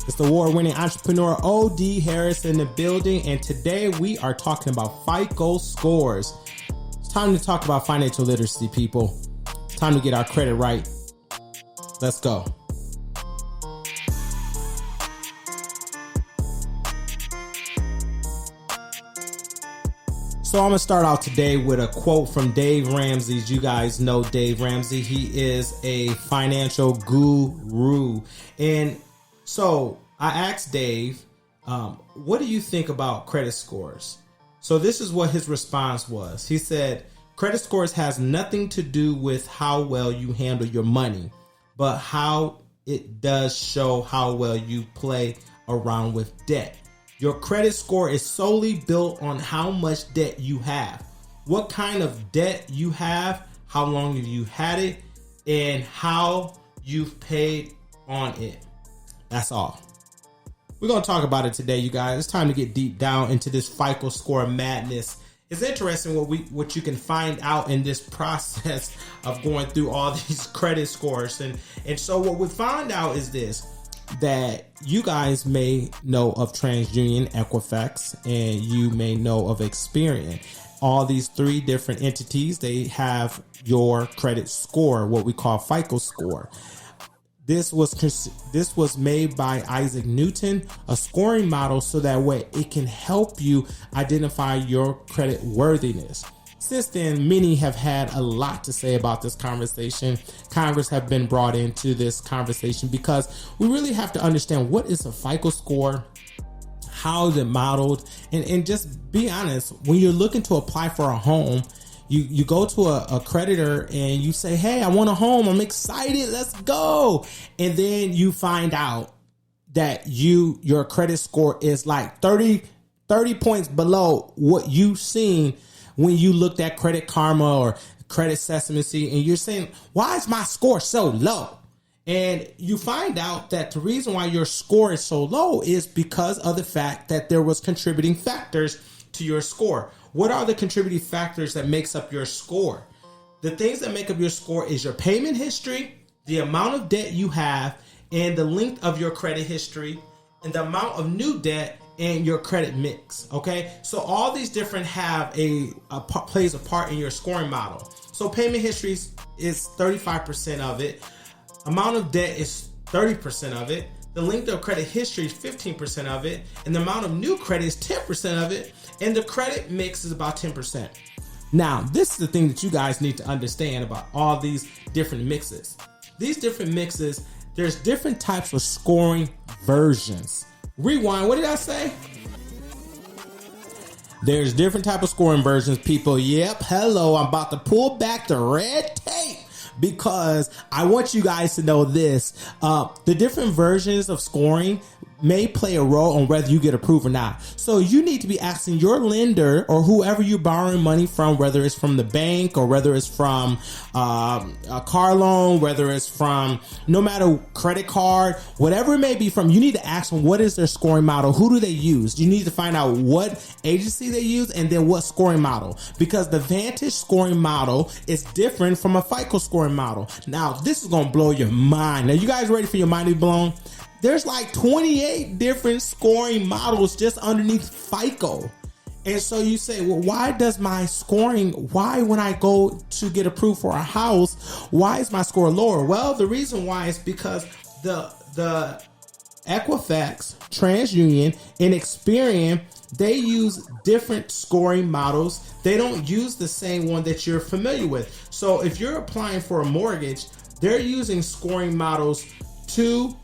It's the award-winning entrepreneur O.D. Harris in the building, and today we are talking about FICO scores. It's time to talk about financial literacy, people. It's time to get our credit right. Let's go. So I'm going to start out today with a quote from Dave Ramsey. You guys know Dave Ramsey. He is a financial guru. And so I asked Dave, what do you think about credit scores? So this is what his response was. He said, credit scores has nothing to do with how well you handle your money, but how it does show how well you play around with debt. Your credit score is solely built on how much debt you have, what kind of debt you have, how long have you had it, and how you've paid on it. That's all. We're going to talk about it today, you guys. It's time to get deep down into this FICO score madness. It's interesting what you can find out in this process of going through all these credit scores. And so what we found out is this, that you guys may know of TransUnion, Equifax, and you may know of Experian. All these three different entities, they have your credit score, what we call FICO score. This was made by Isaac Newton, a scoring model, so that way it can help you identify your credit worthiness. Since then, many have had a lot to say about this conversation. Congress have been brought into this conversation because we really have to understand what is a FICO score, how is it modeled, and just be honest, when you're looking to apply for a home, you go to a creditor and you say, hey, I want a home. I'm excited. Let's go. And then you find out that your credit score is like 30 points below what you've seen when you looked at Credit Karma or Credit Sesame, and you're saying, why is my score so low? And you find out that the reason why your score is so low is because of the fact that there was contributing factors to your score. What are the contributing factors that makes up your score? The things that make up your score is your payment history, the amount of debt you have, and the length of your credit history, and the amount of new debt, and your credit mix. Okay, so all these different have plays a part in your scoring model. So payment history is 35% of it. Amount of debt is 30% of it. The length of credit history is 15% of it, and the amount of new credit is 10% of it, and the credit mix is about 10%. Now, this is the thing that you guys need to understand about all these different mixes. These different mixes, there's different types of scoring versions. Rewind, what did I say? There's different type of scoring versions, people. Yep, hello, I'm about to pull back the red tape because I want you guys to know this. The different versions of scoring may play a role on whether you get approved or not. So you need to be asking your lender or whoever you're borrowing money from, whether it's from the bank or whether it's from a car loan, whether it's from no matter credit card, whatever it may be from, you need to ask them what is their scoring model, who do they use. You need to find out what agency they use and then what scoring model, because the Vantage scoring model is different from a FICO scoring model. Now, this is going to blow your mind. Now, you guys ready for your mind to be blown? There's like 28 different scoring models just underneath FICO. And so you say, well, why does my scoring, why when I go to get approved for a house, why is my score lower? Well, the reason why is because the Equifax, TransUnion, and Experian, they use different scoring models. They don't use the same one that you're familiar with. So if you're applying for a mortgage, they're using scoring models 2,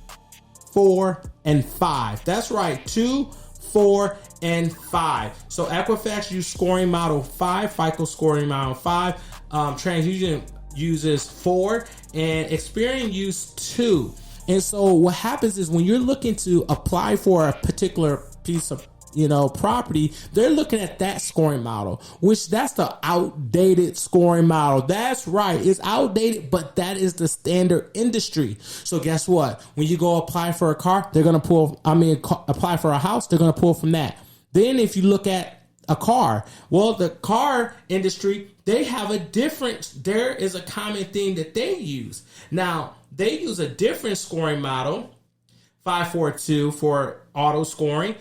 4, and 5. That's right, 2, 4, and 5. So Equifax uses scoring model 5, FICO scoring model 5. TransUnion uses 4, and Experian uses 2. And so what happens is when you're looking to apply for a particular piece of property, they're looking at that scoring model, which that's the outdated scoring model. That's right. It's outdated, but that is the standard industry. So guess what? When you go apply for a car, they're going to apply for a house, they're going to pull from that. Then if you look at a car, well, the car industry, there is a common thing that they use. Now, they use a different scoring model 542 for auto scoring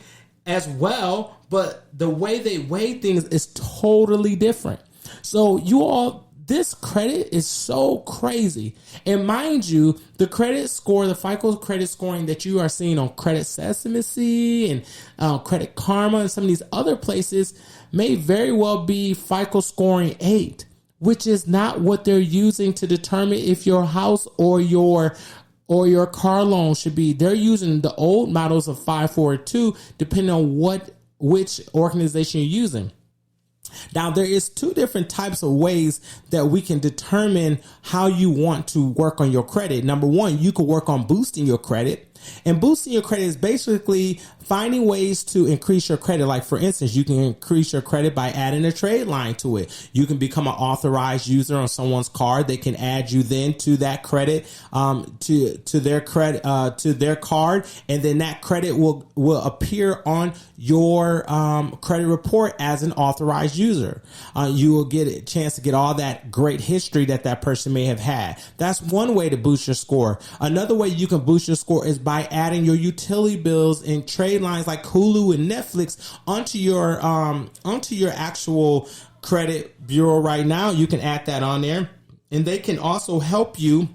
as well, but the way they weigh things is totally different. So you all, this credit is so crazy. And mind you, the credit score, the FICO credit scoring that you are seeing on Credit Sesame and Credit Karma and some of these other places may very well be FICO scoring 8, which is not what they're using to determine if your house or your car loan should be. They're using the old models of 542 depending on which organization you're using. Now, there is 2 different types of ways that we can determine how you want to work on your credit. Number one, you could work on boosting your credit. And boosting your credit is basically finding ways to increase your credit. Like, for instance, you can increase your credit by adding a trade line to it. You can become an authorized user on someone's card. They can add you then to that credit, to their credit, to their card. And then that credit will appear on your credit report as an authorized user. You will get a chance to get all that great history that person may have had. That's one way to boost your score. Another way you can boost your score is by adding your utility bills and trade lines like Hulu and Netflix onto your actual credit bureau right now. You can add that on there, and they can also help you.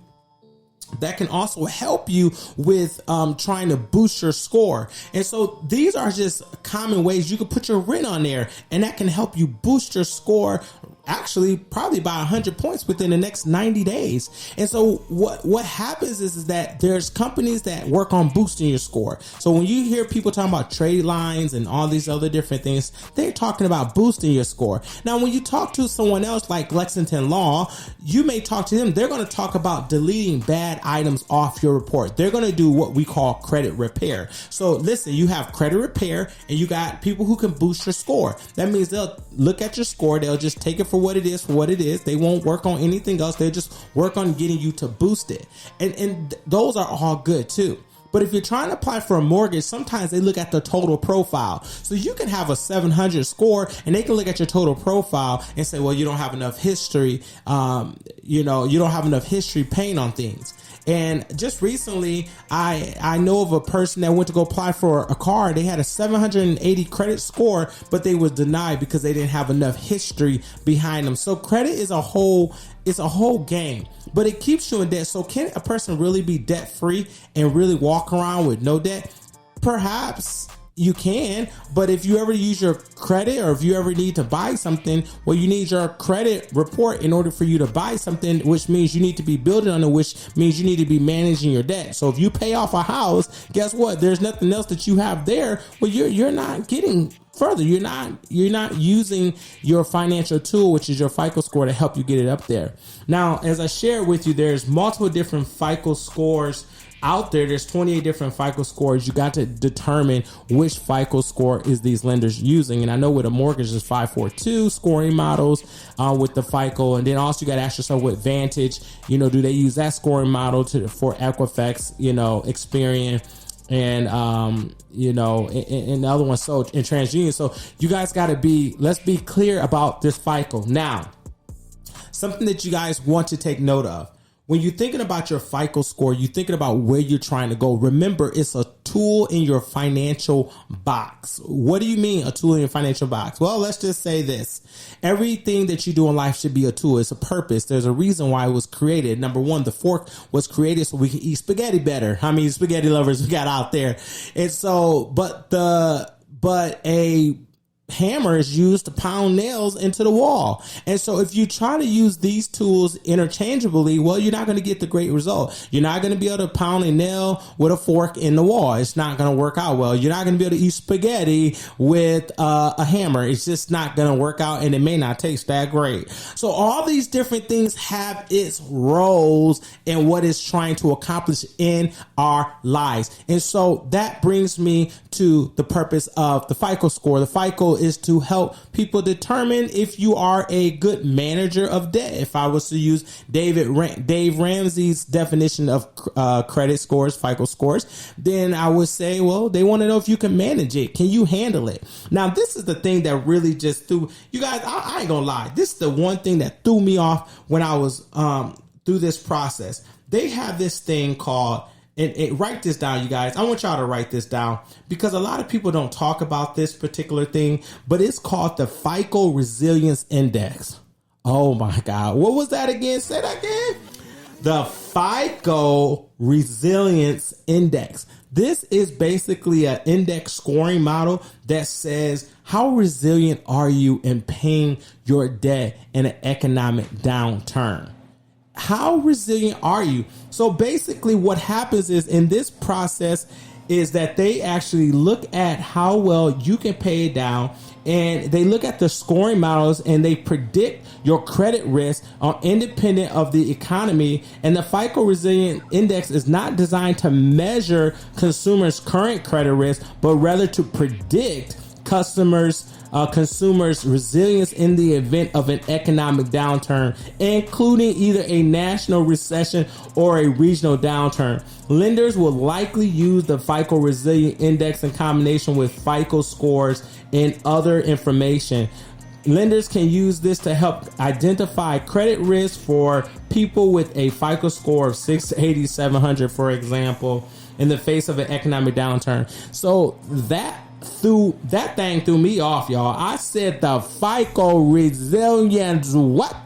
That can also help you with trying to boost your score. And so these are just common ways you can put your rent on there, and that can help you boost your score, actually probably by 100 points within the next 90 days. And so what happens is that there's companies that work on boosting your score. So when you hear people talking about trade lines and all these other different things, they're talking about boosting your score. Now, when you talk to someone else like Lexington Law, you may talk to them. They're going to talk about deleting bad items off your report. They're going to do what we call credit repair. So listen, you have credit repair and you got people who can boost your score. That means they'll look at your score. They'll just take it for what it is. They won't work on anything else. They just work on getting you to boost it. And those are all good too. But if you're trying to apply for a mortgage, sometimes they look at the total profile. So you can have a 700 score and they can look at your total profile and say, well, you don't have enough history. You don't have enough history paying on things. And just recently, I know of a person that went to go apply for a car. They had a 780 credit score, but they was denied because they didn't have enough history behind them. So credit is a whole game, but it keeps you in debt. So can a person really be debt free and really walk around with no debt? Perhaps you can, but if you ever use your credit or if you ever need to buy something, well, you need your credit report in order for you to buy something, which means you need to be building on it, which means you need to be managing your debt. So if you pay off a house, guess what? There's nothing else that you have there. Well, you're not getting further. You're not using your financial tool, which is your FICO score, to help you get it up there. Now, as I shared with you, there's multiple different FICO scores out there. There's 28 different FICO scores. You got to determine which FICO score is these lenders using. And I know with a mortgage is 542 scoring models with the FICO. And then also you got to ask yourself with Vantage, do they use that scoring model for Equifax, Experian, and and the other one, so in TransUnion. So you guys got to let's be clear about this FICO. Now, something that you guys want to take note of. When you're thinking about your FICO score, you're thinking about where you're trying to go. Remember, it's a tool in your financial box. What do you mean a tool in your financial box? Well, let's just say this. Everything that you do in life should be a tool. It's a purpose. There's a reason why it was created. Number one, the fork was created so we can eat spaghetti better. How many spaghetti lovers we got out there? And so, but a hammer is used to pound nails into the wall. And so if you try to use these tools interchangeably, well, you're not going to get the great result. You're not going to be able to pound a nail with a fork in the wall. It's not going to work out well. You're not going to be able to eat spaghetti with a hammer. It's just not going to work out, and it may not taste that great. So all these different things have its roles in what it's trying to accomplish in our lives. And so that brings me to the purpose of the FICO score. The FICO is to help people determine if you are a good manager of debt. If I was to use Dave Ramsey's definition of credit scores, FICO scores, then I would say, well, they want to know if you can manage it. Can you handle it? Now, this is the thing that really just threw you guys. I ain't gonna lie. This is the one thing that threw me off when I was through this process. They have this thing called and write this down, you guys. I want y'all to write this down because a lot of people don't talk about this particular thing, but it's called the Fico Resilience Index. Oh my God. What was that again? Say that again. The FICO Resilience Index. This is basically an index scoring model that says how resilient are you in paying your debt in an economic downturn? How resilient are you? So basically what happens is in this process is that they actually look at how well you can pay it down, and they look at the scoring models and they predict your credit risk independent of the economy. And the FICO Resilient Index is not designed to measure consumers' current credit risk, but rather to predict consumers' resilience in the event of an economic downturn, including either a national recession or a regional downturn. Lenders will likely use the FICO Resilient Index in combination with FICO scores and other information. Lenders can use this to help identify credit risk for people with a FICO score of 680, 700, for example, in the face of an economic downturn. So that thing threw me off, y'all. I said the FICO Resilience what?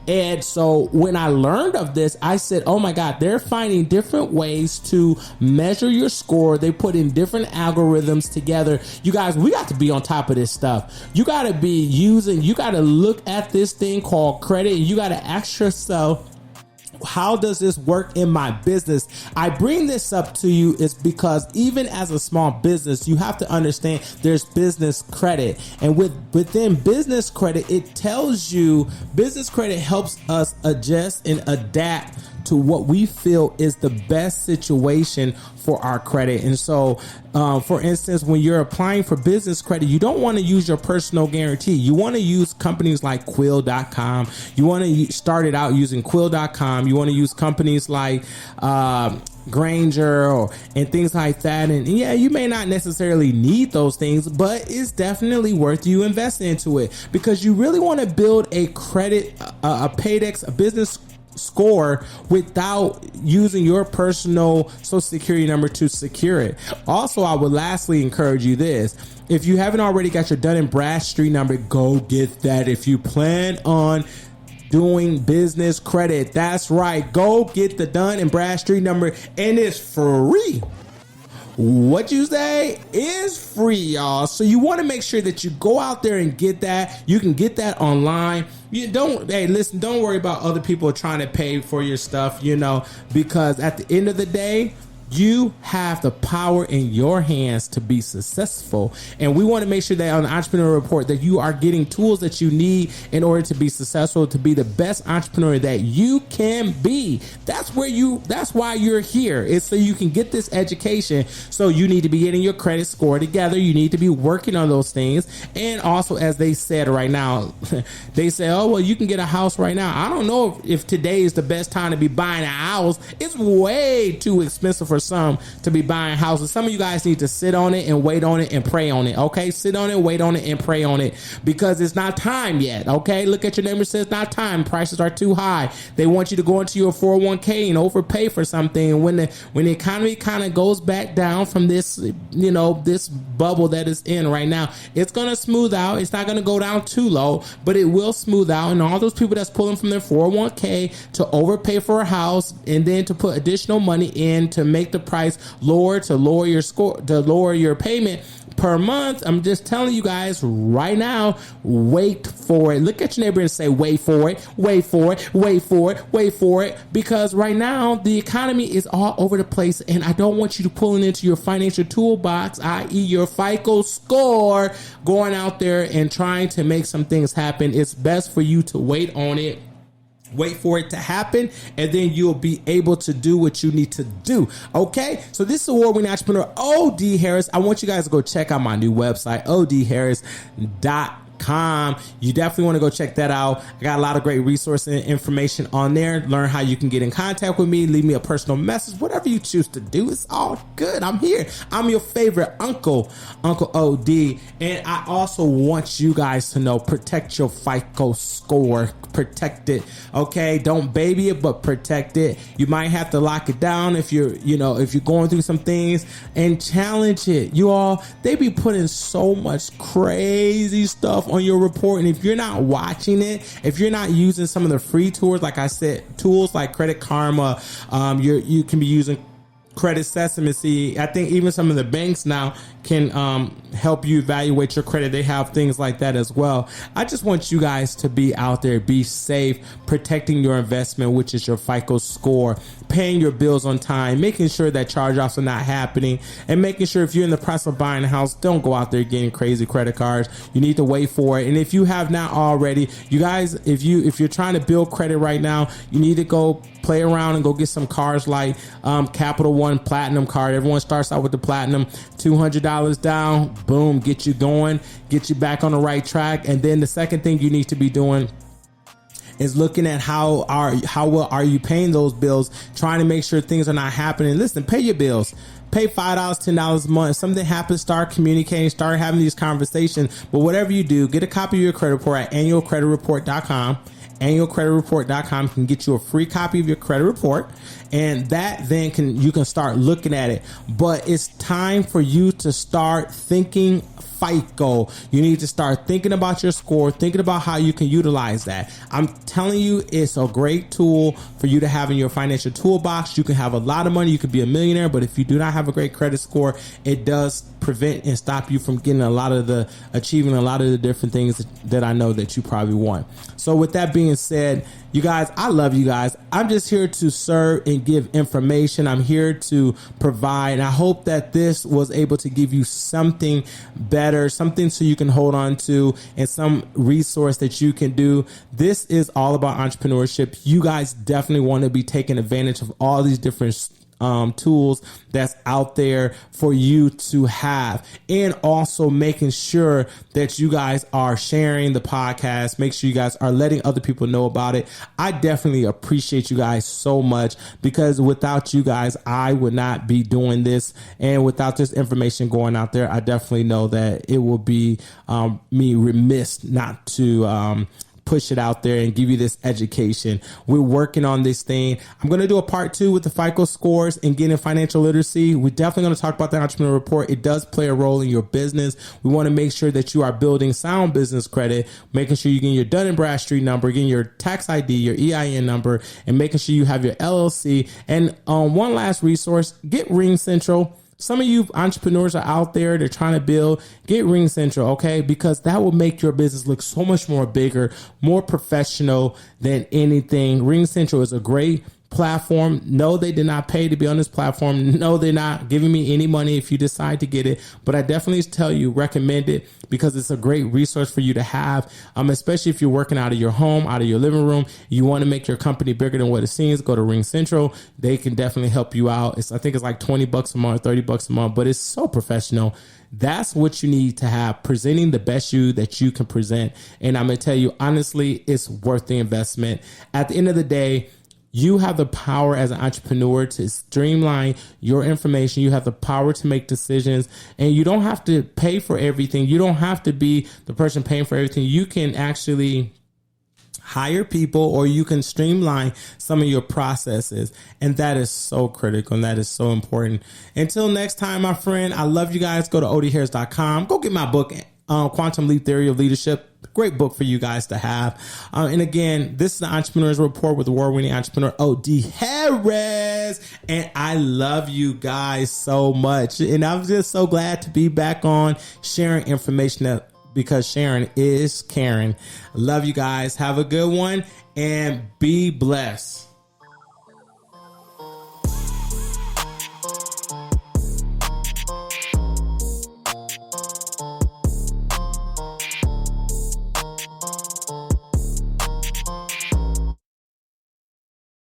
And so when I learned of this, I said, oh my God, they're finding different ways to measure your score. They put in different algorithms together. You guys, we got to be on top of this stuff. You got to look at this thing called credit. You got to ask yourself, how does this work in my business? I bring this up to you is because even as a small business, you have to understand there's business credit. And within business credit, it tells you business credit helps us adjust and adapt to what we feel is the best situation for our credit. And so, for instance, when you're applying for business credit, you don't want to use your personal guarantee. You want to use companies like Quill.com. You want to start it out using Quill.com. You want to use companies like Granger and things like that. And yeah, you may not necessarily need those things, but it's definitely worth you investing into it because you really want to build a credit, a Paydex, a business score without using your personal social security number to secure it. Also, I would lastly encourage you this. If you haven't already got your Dun & Bradstreet number, go get that. If you plan on doing business credit, that's right. Go get the Dun & Bradstreet number and it's free. What you say is free, y'all. So you want to make sure that you go out there and get that. You can get that online. Don't worry about other people trying to pay for your stuff, because at the end of the day, you have the power in your hands to be successful. And we want to make sure that on the Entrepreneur Report that you are getting tools that you need in order to be successful, to be the best entrepreneur that you can be. That's why you're here. It's so you can get this education. So you need to be getting your credit score together. You need to be working on those things. And also, as they said right now, they say, oh, well, you can get a house right now. I don't know if today is the best time to be buying a house. It's way too expensive for some to be buying houses. Some of you guys need to sit on it and wait on it and pray on it. Okay, sit on it, wait on it, and pray on it because it's not time yet. Okay, look at your neighbor, says not time. Prices are too high. They want you to go into your 401k and overpay for something. And when the economy kind of goes back down from this, this bubble that is in right now, it's gonna smooth out. It's not gonna go down too low, but it will smooth out. And all those people that's pulling from their 401k to overpay for a house and then to put additional money in to make the price lower, to lower your score, to lower your payment per month. I'm just telling you guys right now, wait for it. Look at your neighbor and say, wait for it, wait for it, wait for it, wait for it. Because right now the economy is all over the place and I don't want you to pull it into your financial toolbox, i.e. your FICO score, going out there and trying to make some things happen. It's best for you to wait on it. Wait for it to happen, and then you'll be able to do what you need to do. Okay, so this is award-winning entrepreneur O.D. Harris. I want you guys to go check out my new website, odharris.com. entrepreneurship.com. You definitely want to go check that out. I got a lot of great resources and information on there. Learn how you can get in contact with me, leave me a personal message, whatever you choose to do. It's all good. I'm here. I'm your favorite Uncle OD. And I also want you guys to know, protect your FICO score. Protect it. Okay. Don't baby it, but protect it. You might have to lock it down if you're going through some things, and challenge it. You all, they be putting so much crazy stuff on your report. And if you're not watching it, if you're not using some of the free tools, like I said, tools like Credit Karma, you can be using Credit Sesame. I think even some of the banks now can help you evaluate your credit. They have things like that as well. I just want you guys to be out there, be safe, protecting your investment, which is your FICO score, paying your bills on time, making sure that charge-offs are not happening, and making sure if you're in the process of buying a house, don't go out there getting crazy credit cards. You need to wait for it. And if you have not already, you guys, if you're trying to build credit right now, you need to go play around and go get some cards like Capital One Platinum card. Everyone starts out with the Platinum, $200 down, boom, get you going, get you back on the right track. And then the second thing you need to be doing is looking at how well are you paying those bills, trying to make sure things are not happening. Listen, pay your bills. Pay $5, $10 a month. If something happens, start communicating, start having these conversations. But whatever you do, get a copy of your credit report at annualcreditreport.com. Annualcreditreport.com can get you a free copy of your credit report, and that then you can start looking at it. But it's time for you to start thinking FICO. You need to start thinking about your score, thinking about how you can utilize that. I'm telling you, it's a great tool for you to have in your financial toolbox. You can have a lot of money. You could be a millionaire, but if you do not have a great credit score, it does prevent and stop you from getting achieving a lot of the different things that I know that you probably want. So with that being said, you guys, I love you guys. I'm just here to serve and give information. I'm here to provide. And I hope that this was able to give you something better, something so you can hold on to, and some resource that you can do. This is all about entrepreneurship. You guys definitely want to be taking advantage of all these different tools that's out there for you to have, and also making sure that you guys are sharing the podcast. Make sure you guys are letting other people know about it. I definitely appreciate you guys so much, because without you guys, I would not be doing this. And without this information going out there, I definitely know that it will be me remiss not to push it out there and give you this education. We're working on this thing. I'm going to do a part 2 with the FICO scores and getting financial literacy. We're definitely going to talk about the entrepreneur report. It does play a role in your business. We want to make sure that you are building sound business credit, making sure you're getting your Dun & Bradstreet number, getting your tax ID, your EIN number, and making sure you have your LLC. And one last resource, get Ring Central. Some of you entrepreneurs are out there, they're trying to build, get Ring Central, okay? Because that will make your business look so much more bigger, more professional than anything. Ring Central is a great platform. No, they did not pay to be on this platform. No, they're not giving me any money if you decide to get it. But I definitely tell you, recommend it, because it's a great resource for you to have, especially if you're working out of your home, out of your living room. You want to make your company bigger than what it seems. Go to Ring Central. They can definitely help you out. I think it's like $20 a month, $30 a month, but it's so professional. That's what you need to have, presenting the best you that you can present. And I'm going to tell you, honestly, it's worth the investment. At the end of the day, you have the power as an entrepreneur to streamline your information. You have the power to make decisions, and you don't have to pay for everything. You don't have to be the person paying for everything. You can actually hire people, or you can streamline some of your processes. And that is so critical, and that is so important. Until next time, my friend, I love you guys. Go to odharris.com. Go get my book, Quantum Leap Theory of Leadership. Great book for you guys to have. And again, this is the Entrepreneur's Report with award-winning entrepreneur O.D. Harris. And I love you guys so much. And I'm just so glad to be back on sharing information, because sharing is caring. Love you guys. Have a good one and be blessed.